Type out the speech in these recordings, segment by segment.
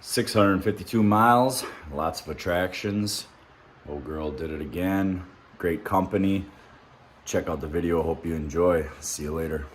652 miles, lots of attractions. Old girl did it again. Great company. Check out the video. Hope you enjoy. See you later.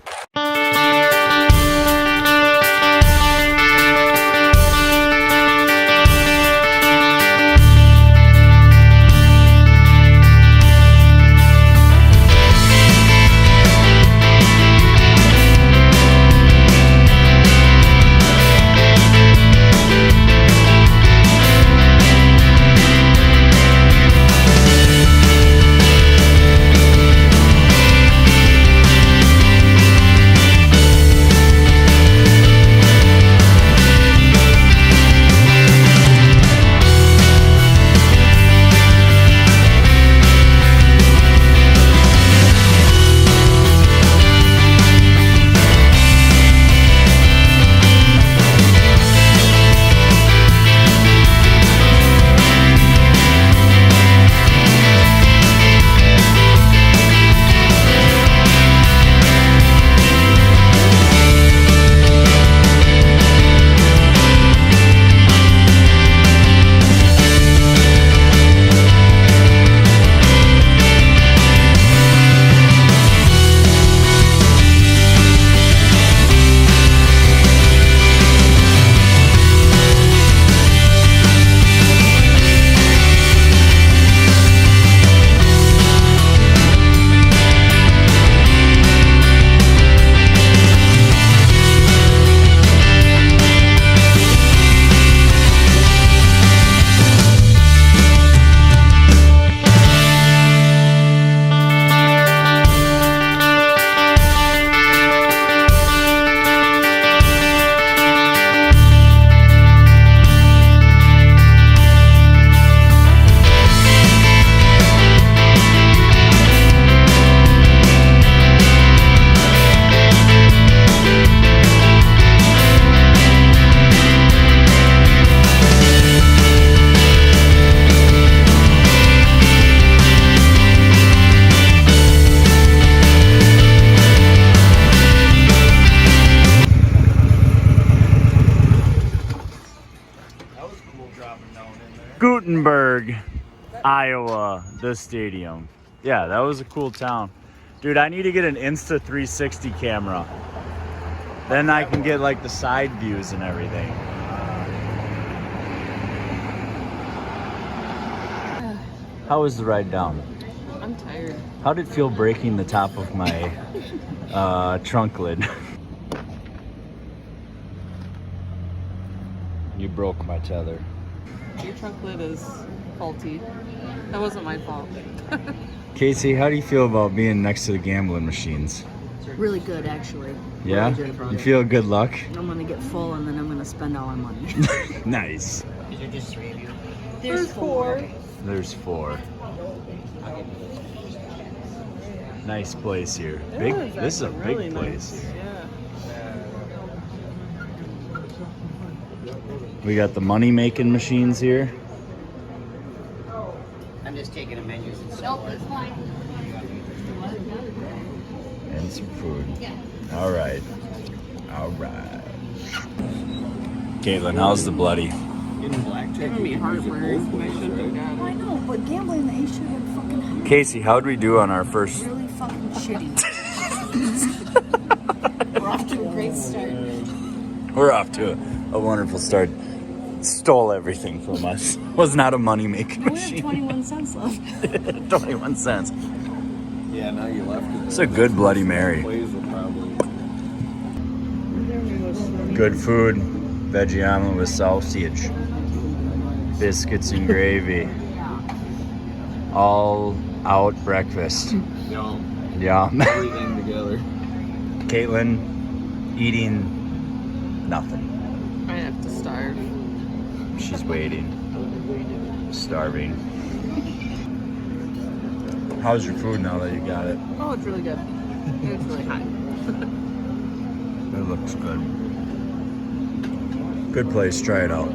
Gutenberg, Iowa, the stadium. Yeah, that was a cool town. Dude, I need to get an Insta 360 camera. Then I can get like the side views and everything. How was the ride down? I'm tired. How did it feel breaking the top of my trunk lid? You broke my tether. Your trunk lid is faulty. That wasn't my fault. Casey, how do you feel about being next to the gambling machines? Really good, actually. Yeah? You feel good luck? I'm gonna get full and then I'm gonna spend all my money. Nice. Is there just 3 of you? There's four. There's 4. Nice place here. Big. This is a really big place. Nice. Yeah. We got the money-making machines here. I'm just taking the menus and so forth. And some food. All right. All right. Caitlin, how's the bloody? It's gonna be heartburn. I shouldn't have got I know, but gambling the Ace should have been fucking high. Casey, how'd we do on our first? Really fucking shitty. We're off to a great start. We're off to a wonderful start. Stole everything from us. Was not a money-making We have machine. 21 cents left. 21 cents. Yeah, now you left it. It's a good Bloody Mary. Plays will probably. Good food. Veggie omelet with sausage. Biscuits and gravy. All out breakfast. Yum. Yeah. Everything together. Caitlin eating nothing. I have to starve. She's waiting. Starving. How's your food now that you got it? Oh, it's really good. It's really hot. It looks good. Good place. Try it out.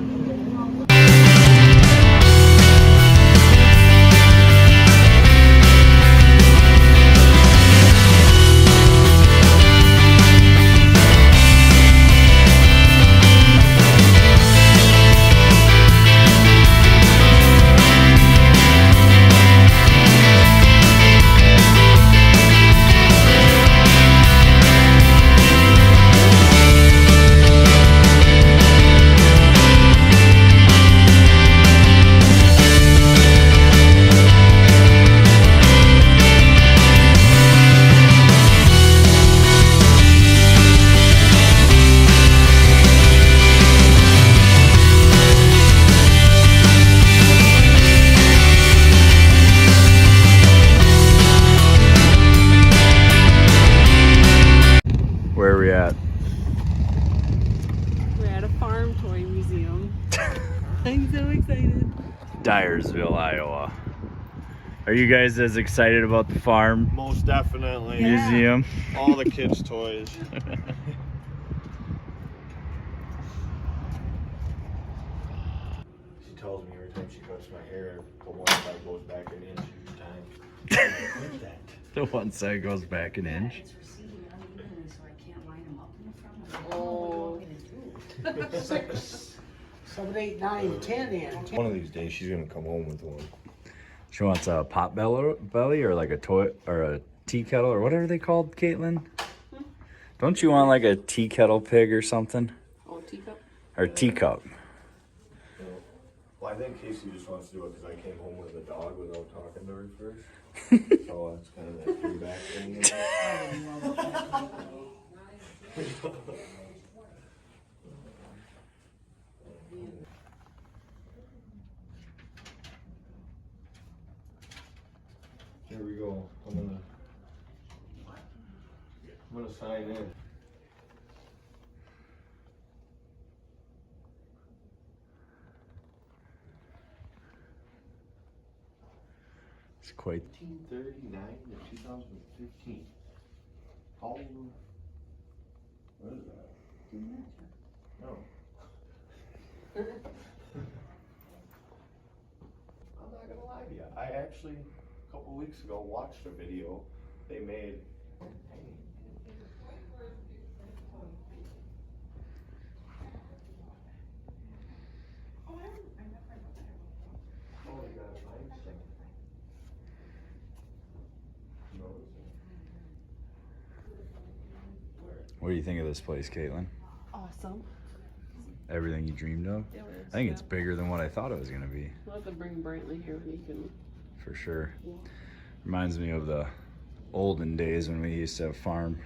toy museum. I'm so excited. Dyersville, Iowa. Are you guys as excited about the farm Most definitely. museum? All the kids' toys. She tells me every time she cuts my hair, the one side goes back an inch each time. The one side goes back an inch. Oh. 6, 7, 8, 9, 10 in. One of these days she's gonna come home with one. She wants a pot belly or like a toy or a tea kettle or whatever they called, Caitlin. Don't you want like a tea kettle pig or something? Oh, teacup? Or teacup? Well, I think Casey just wants to do it because I came home with a dog without talking to her first. So it's kind of that feedback thing. Here we go. I'm gonna sign in. It's quite. 1939 to 2015. How old? What is that? No. I'm not gonna lie to you. I actually, a couple weeks ago, watched a video they made. Oh, you got a nice thing. What do you think of this place, Caitlin? Awesome. Everything you dreamed of? Yeah, I think it's bigger than what I thought it was gonna be, We'll have to bring Brantley here when you can. for sure. Yeah. Reminds me of the olden days when we used to have farm.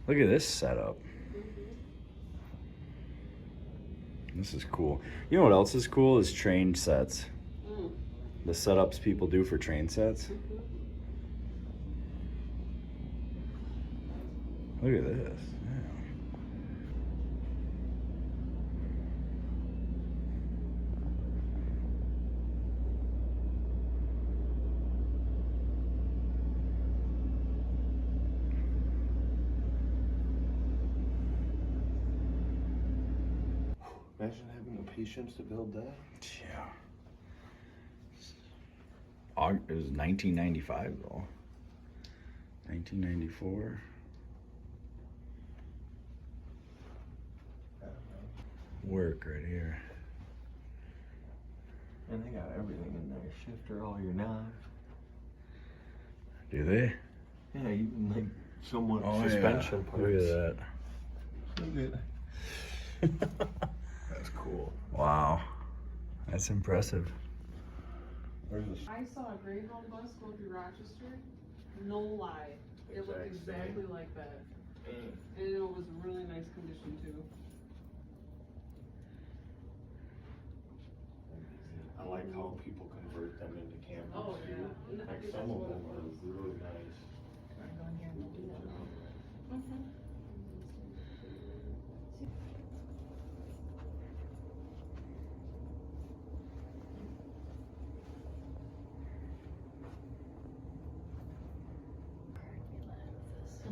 Look at this setup. This is cool. You know what else is cool is train sets. Mm. The setups people do for train sets. Look at this. Yeah. Imagine having the patience to build that. Yeah. It was 1995 though. 1994. Work right here. And they got everything in there. Shifter, all your knobs. Do they? Yeah, even like somewhat Oh, suspension yeah. parts. Look at Look at That's cool. that. Wow. That's impressive. Where's this? I saw a Greyhound bus go through Rochester. No lie. It looked Exact same. exactly like that. And it was really nice condition too. I like how people convert them into campers Oh, too. yeah. Like some of them are really nice.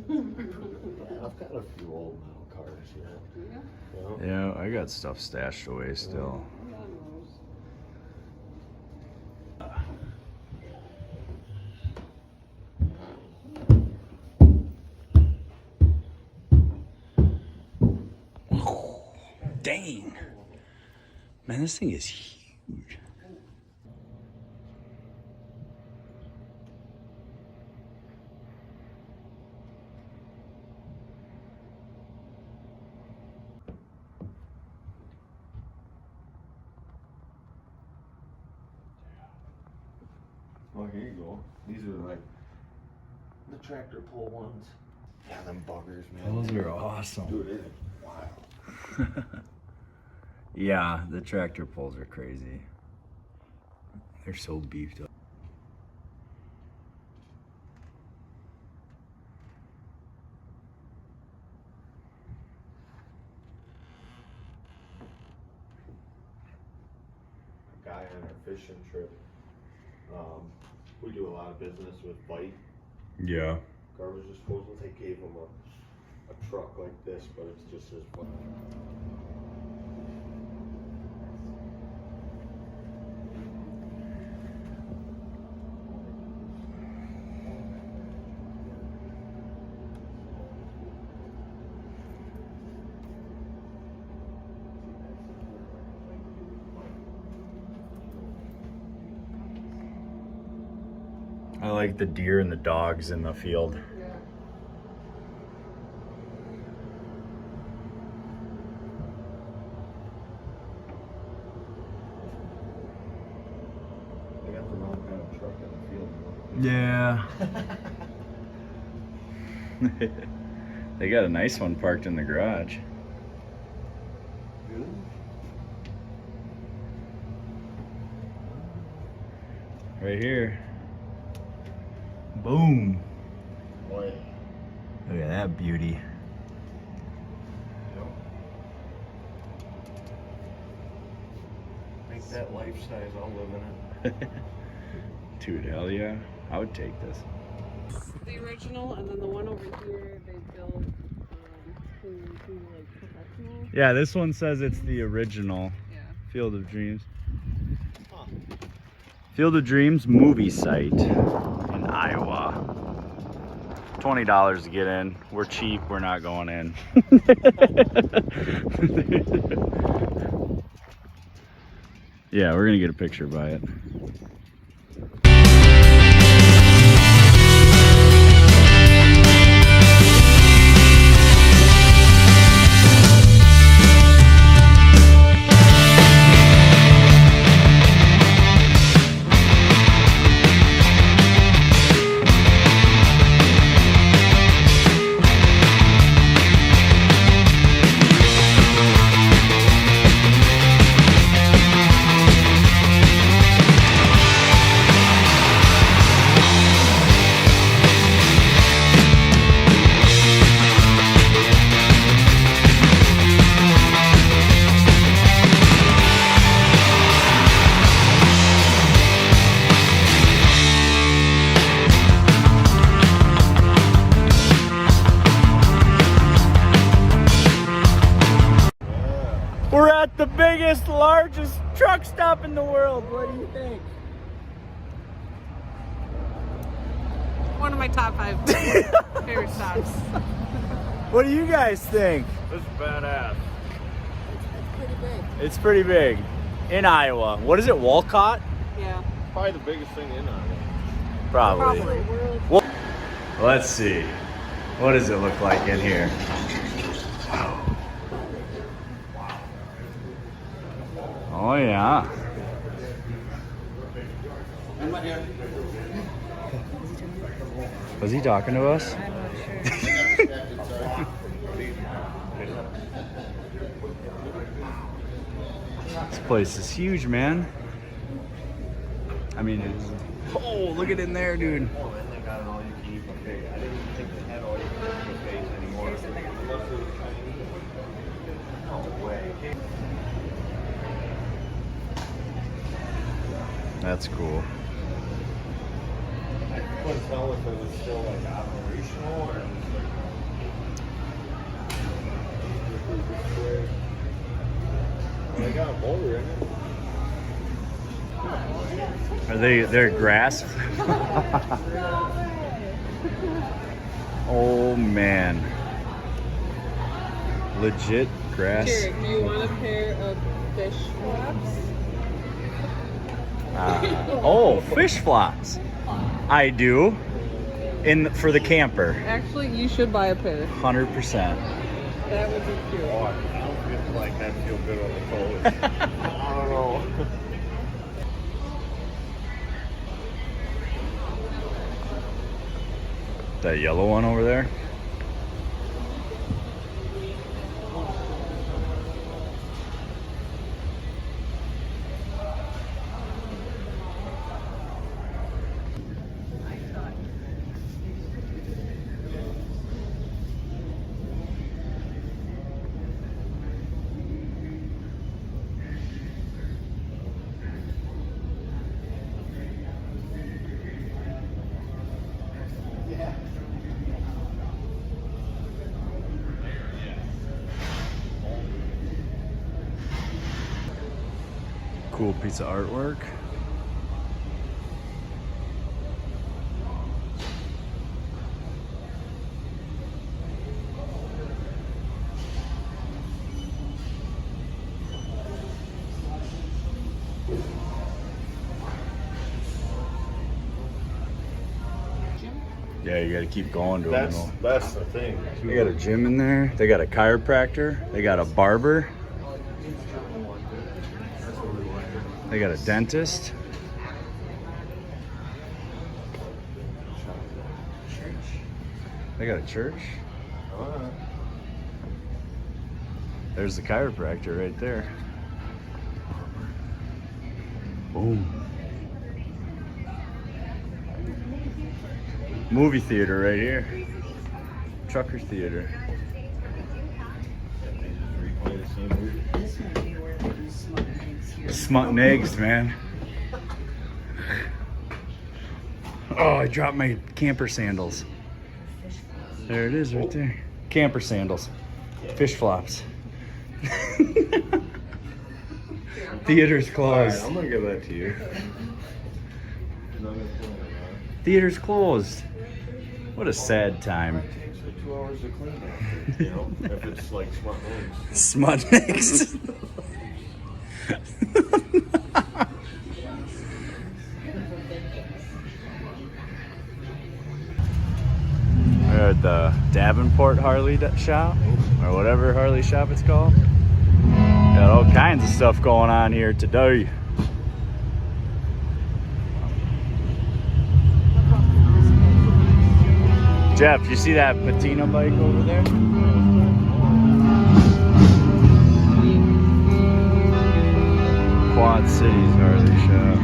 I've got a few old metal cars here. Yeah. Yeah, I got stuff stashed away still. Yeah, those. Dang. Man, this thing is huge. Oh, here you go. These are like the tractor pull ones. Yeah, them buggers, man. Those are awesome. Dude, it is wild. Yeah, the tractor pulls are crazy. They're so beefed up. guy on our fishing trip. We do a lot of business with Bite Yeah. garbage disposal. They gave him a truck like this, but it's just as fun. I like the deer and the dogs in the field. They got the wrong kind of truck in the field. Yeah. They got a nice one parked in the garage. Right here. Boom. Boy. Look at that beauty. Make that life size, I'll live in it. Dude, hell yeah. I would take this. The original, and then the one over here they built to like professional. Yeah, this one says it's the original. Yeah. Field of Dreams. Field of Dreams movie site in Iowa. $20 to get in. We're cheap, we're not going in. Yeah, we're gonna get a picture by it. We're at the biggest, largest truck stop in the world. What do you think? One of my top 5 favorite stops. What do you guys think? This is badass. It's pretty big. In Iowa. What is it, Walcott? Yeah. Probably the biggest thing in Iowa. Probably. Probably. Well, let's see. What does it look like in here? Oh yeah. Was he talking to us? I'm not sure. This place is huge, man. I mean, it's... Oh, look at it in there, dude. Oh, and they got an all-you-can-eat buffet. I didn't think they had all-you-can-eat buffets anymore. Unless it was Chinese. No way. That's cool. I couldn't tell if it was still like operational or it was like. Well, they got a motor in it. Are they're grass? Oh man. Legit grass. Here, do you want a pair of fish flaps? Oh, fish flops. I do. For the camper. Actually, you should buy a pair. 100%. That would be cute. Oh, I don't feel like I feel good on the toes. I don't know. That yellow one over there. cool piece of artwork. Yeah, you gotta keep going to them. That's the thing. They got a gym in there. They got a chiropractor. They got a barber. They got a dentist. They got a church. There's the chiropractor right there. Boom. Movie theater right here. Trucker theater. This might be where they do smut eggs here. Smut and eggs, man. Oh, I dropped my camper sandals. There it is right there. Camper sandals. Fish flops. Theater's closed. I'm gonna give that to you. Theater's closed. What a sad time. It takes like 2 hours to clean that, you know, if it's like smart eggs. Smut eggs. We're at the Davenport Harley shop, or whatever Harley shop it's called. Got all kinds of stuff going on here today. Jeff, you see that patina bike over there? Quad Cities Harley shop.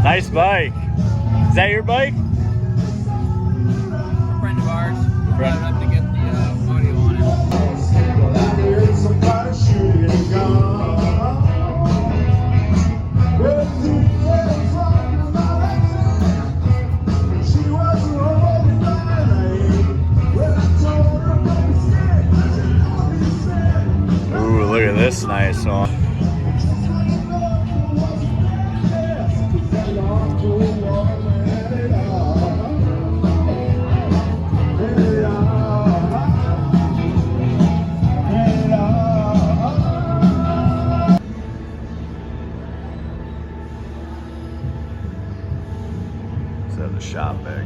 Nice bike. Is that your bike? Friend of ours. Friend. Brought it up to get the audio on it. Ooh, look at this nice one. The shop back.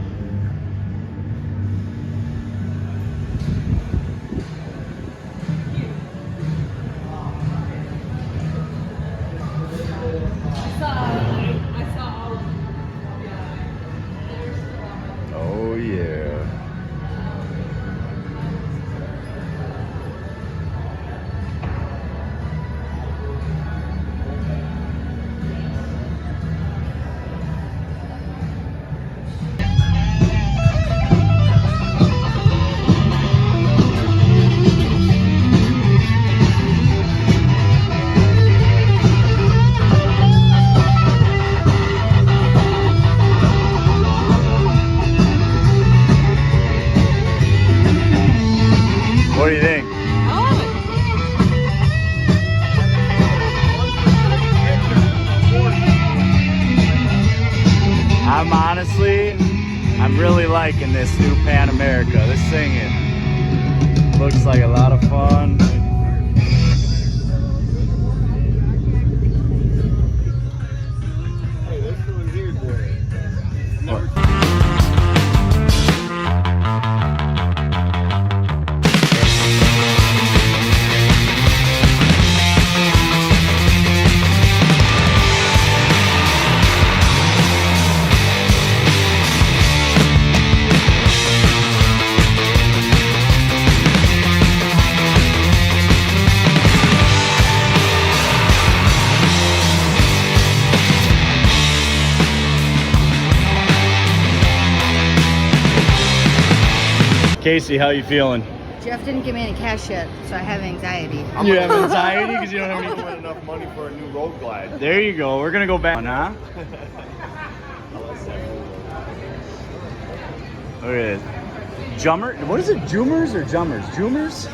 I saw all of them. Oh yeah. What do you think? I'm really liking this new Pan America. This thing looks like a lot of fun. Hey, that's really weird there. Casey, how you feeling? Jeff didn't give me any cash yet, so I have anxiety. You have anxiety because you don't have I'm any. gonna win enough money for a new road glide. There you go. We're gonna go back. Huh? Look at it. Jummer? What is it? Joomers or Jummers? Joomers?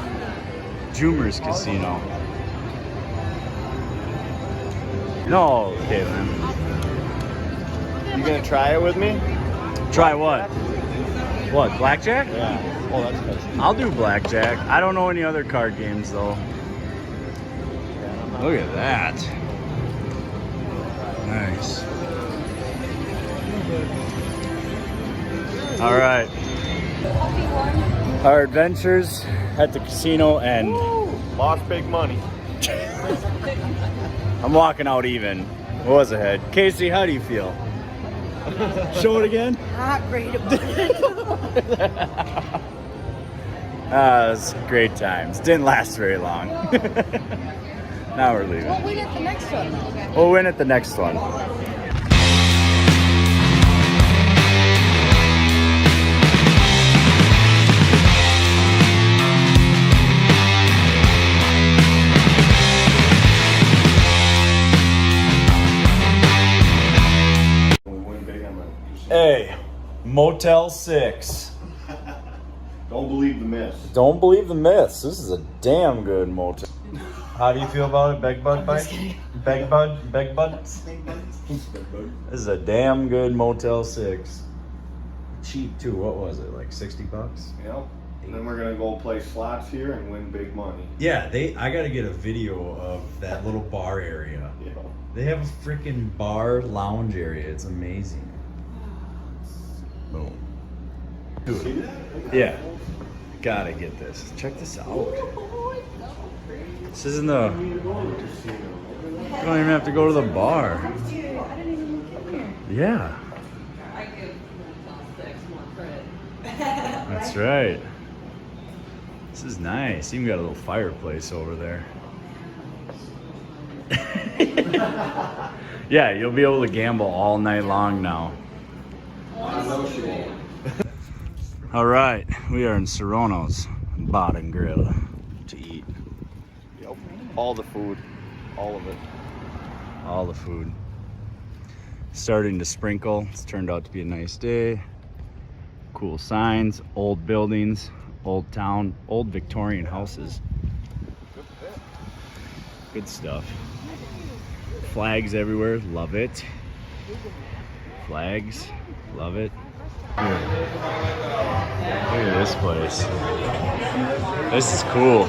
Joomers Casino. No, Caitlin. You gonna try it with me? Try what? What? Blackjack? Yeah. Oh, that's good. I'll do blackjack. I don't know any other card games though. Look at that. Nice. All right. Our adventures at the casino end. Lost big money. I'm walking out even. What was ahead? Casey, how do you feel? Show it again. Not great about It was great times. Didn't last very long. Now we're leaving. We'll win at the next one. We'll win at the next one. Hey, Motel 6. Don't believe the myths. Don't believe the myths. This is a damn good motel. How do you feel about it, Beg Bud Bike? Beg Bud? Beg Bud? This is a damn good Motel 6. Cheap too. What was it? Like 60 bucks? Yep. And then we're gonna go play slots here and win big money. Yeah, I gotta get a video of that little bar area. Yeah. They have a freaking bar lounge area. It's amazing. Boom. Dude. Yeah. Gotta get this. Check this out. This isn't the. You don't even have to go to the bar. Yeah. I give Motel 6 more credit. That's right. This is nice. Even got a little fireplace over there. Yeah, you'll be able to gamble all night long now. All right, we are in Serrano's Bar and Grill to eat. Yep. All the food. All of it. All the food. Starting to sprinkle. It's turned out to be a nice day. Cool signs, old buildings, old town, old Victorian houses. Good stuff. Flags everywhere, love it. Flags, love it. Look at this place. This is cool.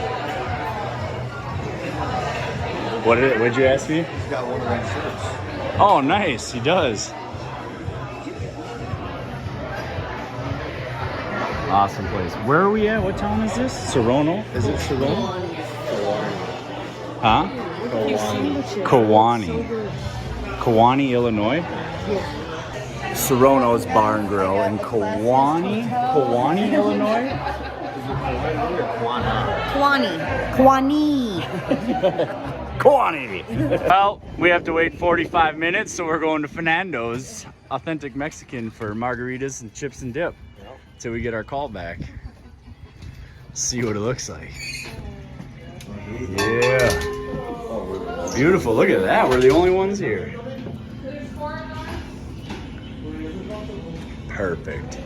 What'd you ask me? He's got one of them shirts. Oh, nice. He does. Awesome place. Where are we at? What town is this? Serrano? Is it Serrano? Huh? Kewanee. Kewanee, Illinois? Yeah. Serrano's Bar and Grill in Kewanee? Kewanee, Illinois? Kewanee. Kewanee. Well, we have to wait 45 minutes, so we're going to Fernando's Authentic Mexican for margaritas and chips and dip till we get our call back. See what it looks like. Yeah. Beautiful. Look at that. We're the only ones here. Perfect.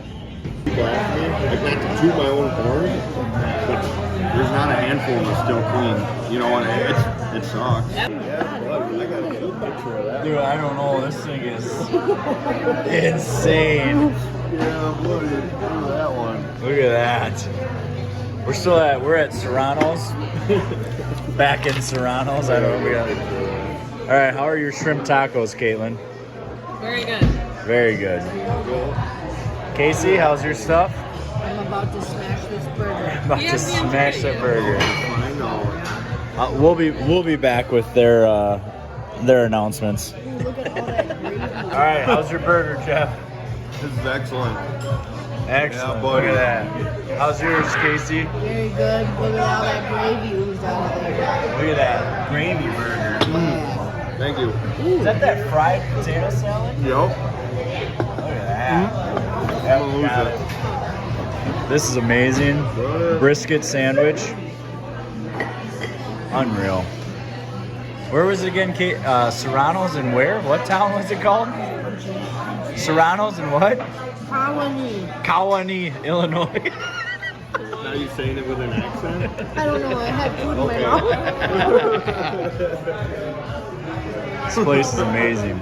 People ask me, like not to toot my own horn, but there's not a handful that's still clean. You know what? It sucks. Yeah, but I gotta get a picture of that. Dude, I don't know. This thing is insane. Yeah, buddy. Look at that one. Look at that. We're at Serrano's. Back in Serrano's. I don't know. All right, how are your shrimp tacos, Caitlin? Very good. Very good. Casey, how's your stuff? I'm about to smash this burger. About to smash that burger. I know. We'll be back with their announcements. Ooh, look at all that gravy. All right, how's your burger, Jeff? This is excellent. Excellent. Yeah, buddy. Look at that. How's yours, Casey? Very good. Look at all that gravy oozed out of there. Look at that gravy burger. Yeah. Thank you. Is that fried potato salad? Yep. Look at that. I'm gonna lose Got it. This is amazing. Brisket sandwich. Unreal. Where was it again, Kate? Serrano's and where? What town was it called? Serrano's and what? Colony, Illinois. Now you saying it with an accent? I don't know. I had food in my mouth. This place is amazing.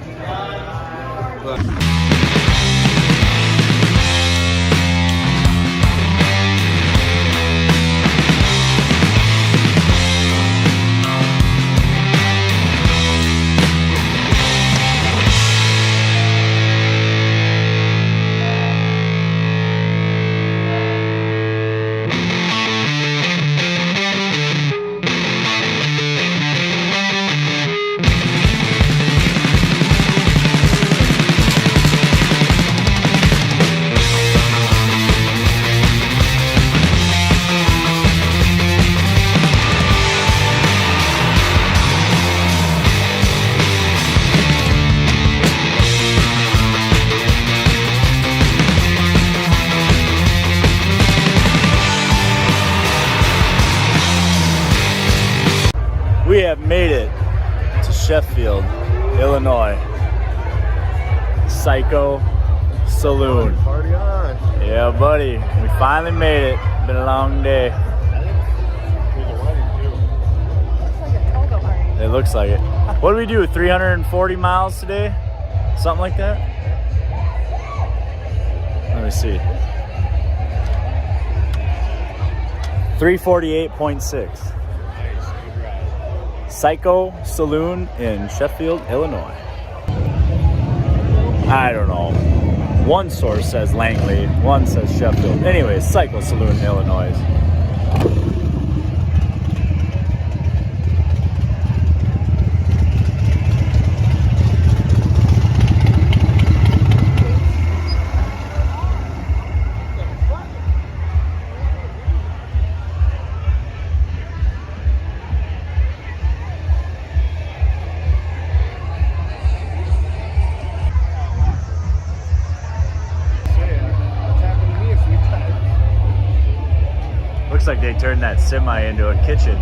We have made it to Sheffield, Illinois. Psycho Saloon. Party on. Yeah, buddy. We finally made it. Been a long day. It looks like it. What do we do? 340 miles today? Something like that? Let me see. 348.6. Psycho Saloon in Sheffield, Illinois. I don't know. One source says Langley, one says Sheffield. Anyways, Psycho Saloon, Illinois. Looks like they turned that semi into a kitchen.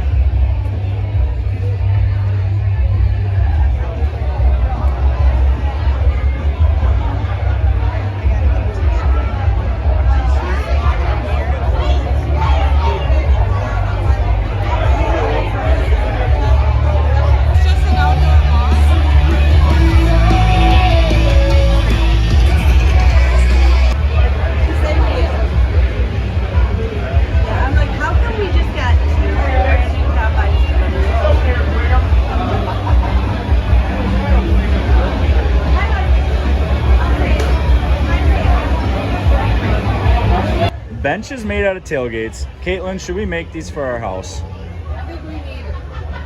Benches made out of tailgates. Caitlin, should we make these for our house? I think we need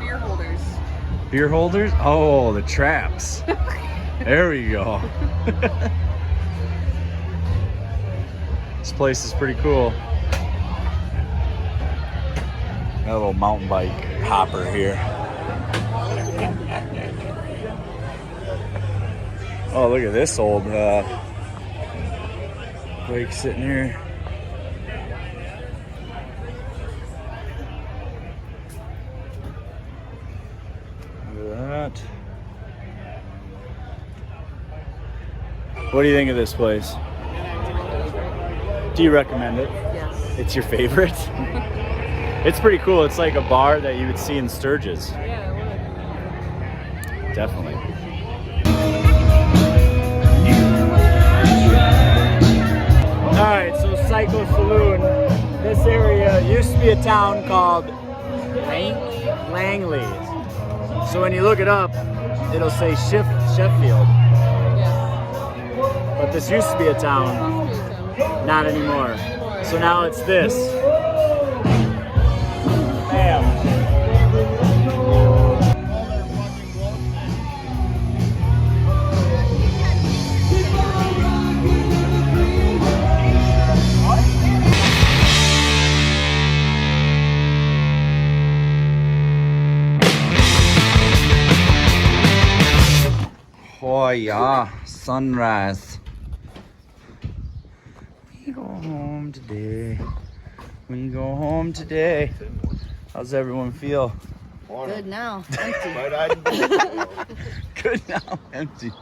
beer holders. Beer holders? Oh, the traps. There we go. This place is pretty cool. Got a little mountain bike hopper here. Oh, look at this old bike sitting here. What do you think of this place? Do you recommend it? Yes. It's your favorite? It's pretty cool. It's like a bar that you would see in Sturgis. Yeah, I would. Definitely. Alright, so Psycho Saloon. This area used to be a town called Langley. So when you look it up, it'll say Sheffield. But this used to be a town, not anymore. So now it's this. Bam. Oh yeah, sunrise. We go home today. We go home today. How's everyone feel? Good now. Empty. Good now, empty.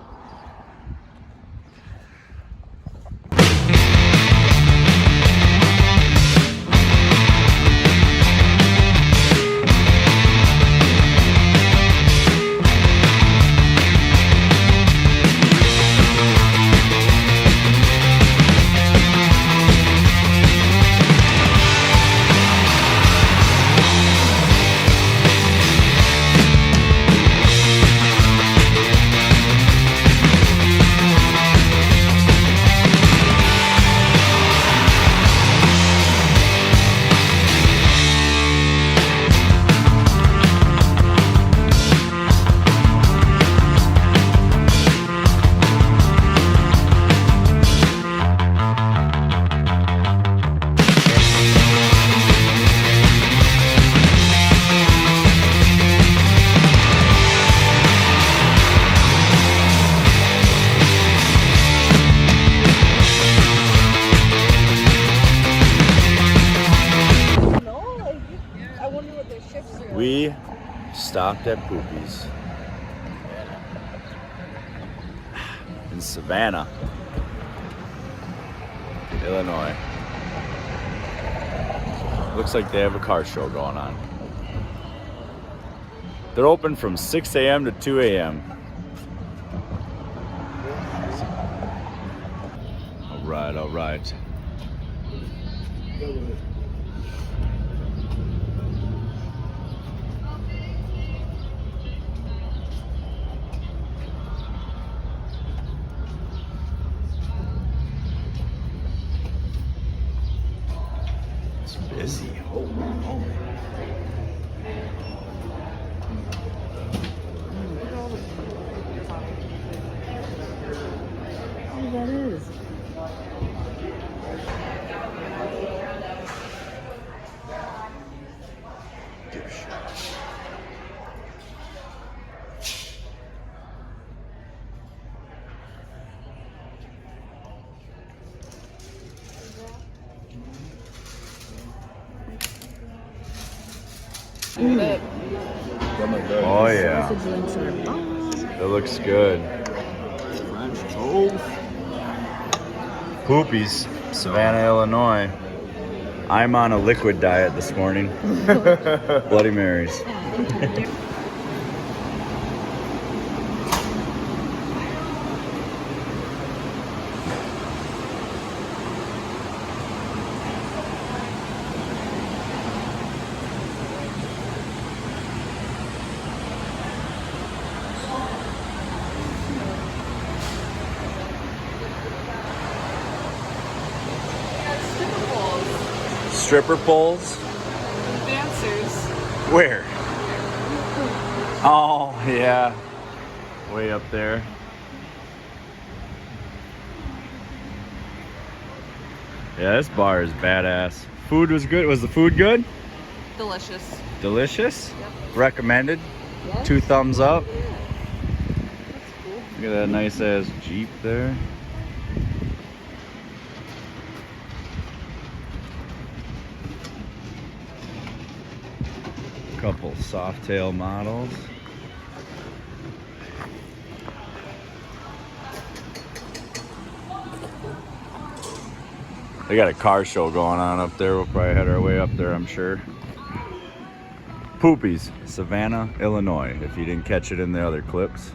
We stopped at Poopy's in Savannah, Illinois. Looks like they have a car show going on. They're open from 6 a.m. to 2 a.m. All right, all right. Busy. Oh. Oh, that is. Give a shot. Oh yeah, it looks good. French toast. Poopy's, Savannah, Illinois. I'm on a liquid diet this morning. Bloody Marys. Stripper poles? Dancers. Where? Oh, yeah. Way up there. Yeah, this bar is badass. Food was good. Was the food good? Delicious. Delicious? Yep. Recommended? Yes. 2 thumbs up. That's cool. Look at that nice ass Jeep there. Couple Softail models. They got a car show going on up there. We'll probably head our way up there, I'm sure. Poopy's, Savannah, Illinois, if you didn't catch it in the other clips.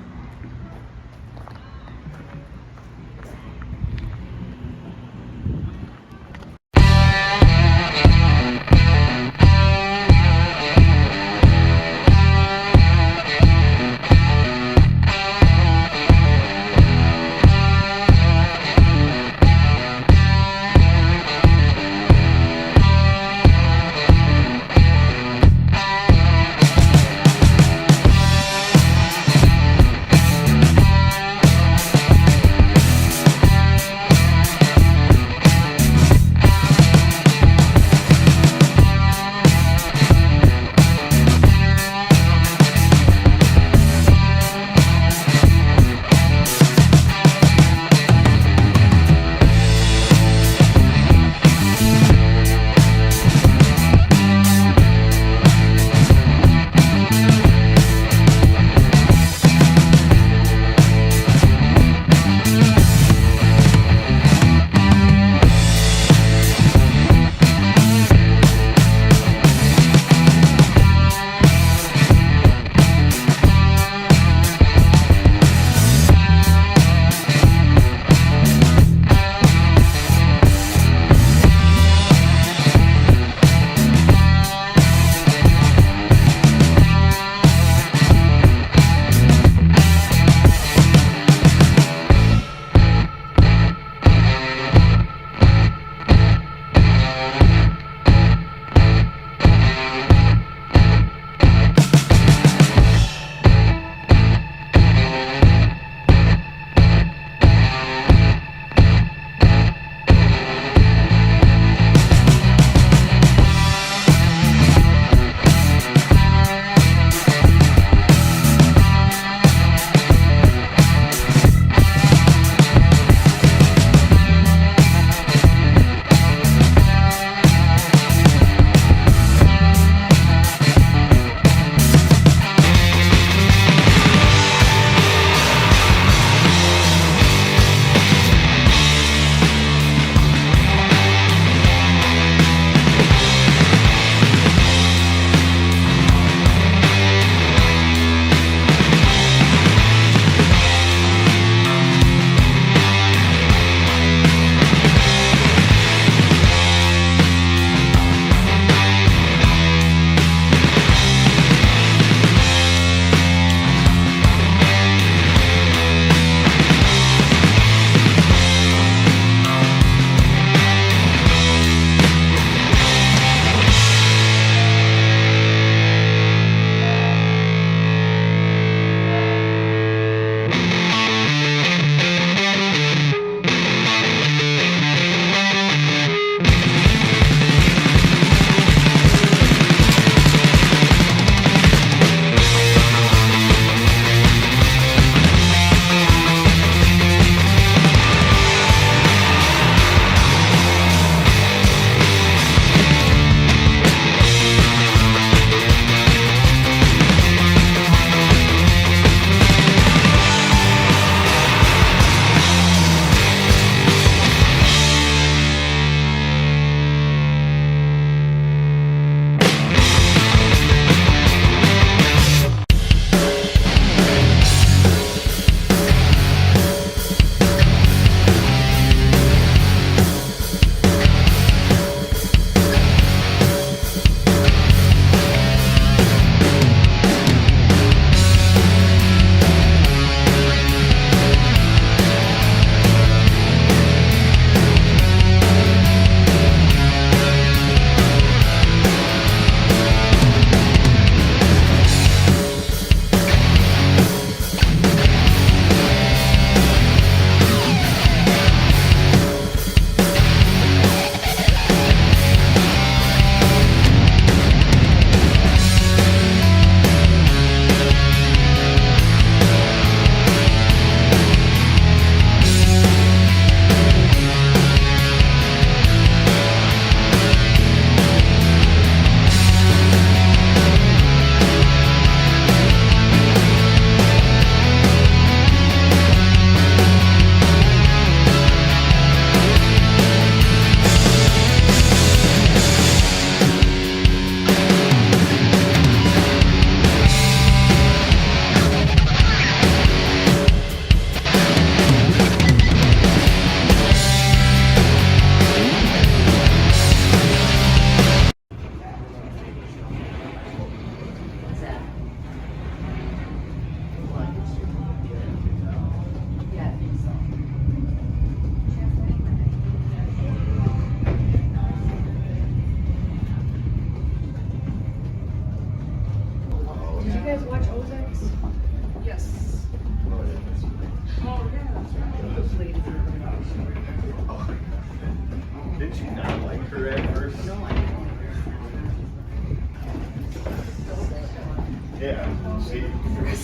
I'll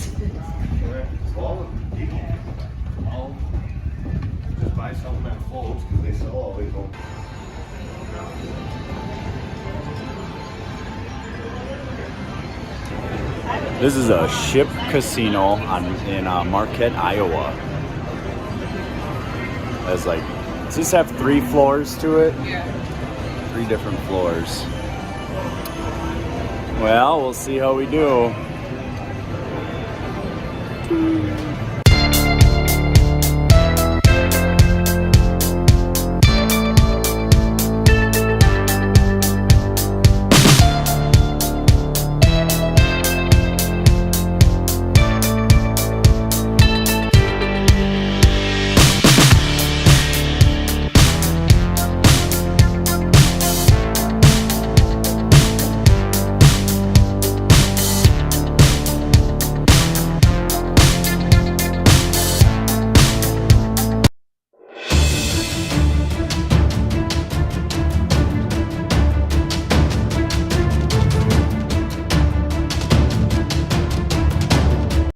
just buy something that floats because they sell all these old. This is a ship casino in Marquette, Iowa. There's like, does this have 3 floors to it? Yeah. 3 different floors. Well, we'll see how we do.